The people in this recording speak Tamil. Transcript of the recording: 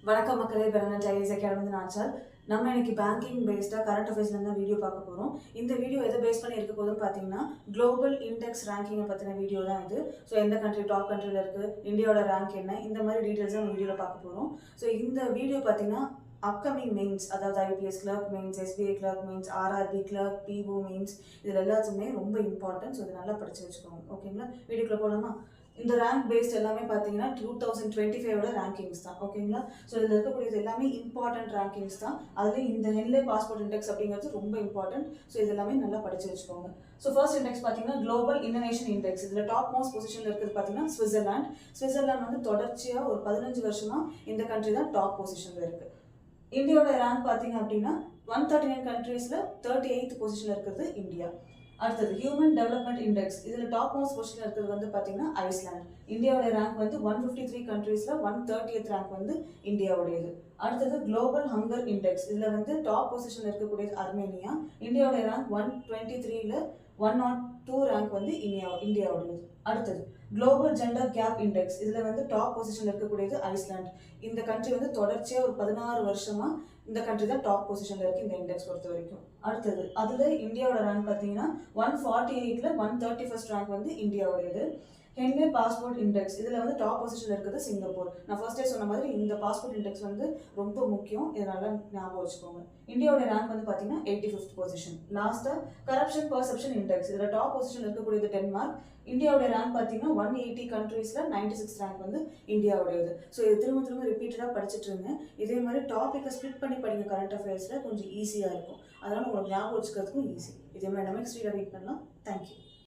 வணக்கம் மக்களே, பெர்மனன்ட் ஐஏஎஸ் அகாடமி நாச்சால். நம்ம இன்னைக்கு பேங்கிங் பேஸ்டாக கரண்ட் அஃபேர்ஸ்ல தான் வீடியோ பார்க்க போகிறோம். இந்த வீடியோ எதை பேஸ் பண்ணி இருக்க போதுன்னு பார்த்தீங்கன்னா, குளோபல் இண்டெக்ஸ் ரேங்கிங்கை பற்றின வீடியோ தான் இது. ஸோ எந்த கண்ட்ரி டாப் கண்ட்ரியில் இருக்குது, இந்தியாவோட ரேங்க் என்ன, இந்த மாதிரி டீட்டெயில்ஸ் நம்ம வீடியோவில் பார்க்க போகிறோம். ஸோ இந்த வீடியோ பார்த்தீங்கன்னா அப்கமிங் மெயின்ஸ், அதாவது IBPS clerk mains, SBI clerk mains, RRB clerk, PO mains, இதில் எல்லாத்துக்குமே ரொம்ப இம்பார்ட்டன்ட். ஸோ இதை நல்லா படித்து வச்சுக்கோங்க. ஓகேங்களா? வீடியோக்குள்ளே போகலாமா? இந்த ரேங்க் பேஸ்ட் எல்லாமே பார்த்தீங்கன்னா 2025 ரேங்கிங்ஸ் தான். ஓகேங்களா? ஸோ இதில் இருக்கக்கூடியது எல்லாமே இம்பார்ட்டன்ட் ரேங்கிங்ஸ் தான். அதுலேயும் இந்த ஹென்லே பாஸ்போர்ட் இண்டெக்ஸ் அப்படிங்கிறது ரொம்ப இம்பார்ட்டன்ட். ஸோ இது எல்லாமே நல்லா படித்து வச்சுக்கோங்க. ஸோ ஃபர்ஸ்ட் இண்டெக்ஸ் பார்த்தீங்கன்னா குளோபல் இன்னோவேஷன் இண்டெக்ஸ். இதில் டாப் மோஸ்ட் பொசிஷனில் இருக்கிறது பார்த்தீங்கன்னா ஸ்விட்சர்லாந்து வந்து தொடர்ச்சியாக ஒரு 15 வருஷமாக இந்த கண்ட்ரி தான் டாப் பொசிஷனில் இருக்குது. இந்தியாவோட ரேங்க் பார்த்தீங்க அப்படின்னா 139 கண்ட்ரீஸில் 38th பொசிஷனில் இருக்கிறது இந்தியா. அடுத்தது ஹியூமன் டெவலப்மெண்ட் இண்டெக்ஸ். இதில் டாப் மோஸ்ட் பொசிஷனில் இருக்கிறது வந்து பார்த்தீங்கன்னா ஐஸ்லாண்ட். இந்தியாவோட ரேங்க் வந்து 153 கண்ட்ரீஸில் 130th ரேங்க் வந்து இந்தியாவுடையது. அடுத்தது குளோபல் ஹங்கர் இண்டெக்ஸ். இதில் வந்து டாப் பொசிஷனில் இருக்கக்கூடியது அர்மேனியா. இந்தியாவோட ரேங்க் 123ல் 102 ரேங்க் வந்து இந்தியாவுடையது. அடுத்தது குளோபல் ஜெண்டர் கேப் இண்டெக்ஸ். இதில் வந்து டாப் பொசிஷனில் இருக்கக்கூடியது ஐஸ்லாண்ட். இந்த கண்ட்ரி வந்து தொடர்ச்சியாக ஒரு 16 வருஷமாக இந்த கண்ட்ரி தான் டாப் பொசிஷனில் இருக்குது இந்த இண்டெக்ஸ் பொறுத்த வரைக்கும். அடுத்தது அதில் இந்தியாவோட ரேங்க் பார்த்தீங்கன்னா 148ல் 131st ரேங்க் வந்து இந்தியாவுடையது. Henle passport index. இதில் வந்து டாப் பொசிஷனில் இருக்கிறது சிங்கப்பூர். நான் ஃபர்ஸ்டே சொன்ன மாதிரி இந்த பாஸ்போர்ட் இண்டெக்ஸ் வந்து ரொம்ப முக்கியம். இதனால ஞாபகம் வச்சுக்கோங்க. இந்தியாவோட ரேங்க் வந்து பார்த்தீங்கன்னா 85th பொசிஷன். லாஸ்ட்டாக கரப்ஷன் பர்செப்ஷன் இண்டெக்ஸ். இதில் டாப் பொசிஷனில் இருக்கக்கூடியது டென்மார்க். இந்தியாவோட ரேங்க் பார்த்தீங்கன்னா 180 கண்ட்ரீஸில் 96th ரேங்க் வந்து இந்தியாவுடையது. ஸோ இது திரும்ப ரிப்பீட்டடாக படிச்சுட்டு இருங்க. இதே மாதிரி டாப்பிக்கை ஸ்பிளிட் பண்ணி படிங்க. கரண்ட் அஃபேர்ஸில் கொஞ்சம் ஈஸியாக இருக்கும். அதனால் உங்களுக்கு ஞாபகம் வச்சுக்கிறதுக்கும் ஈஸி. இதே மாதிரி நம்ம நெக்ஸ்ட் வீடியோ வெயிட் பண்ணலாம். தேங்க்யூ.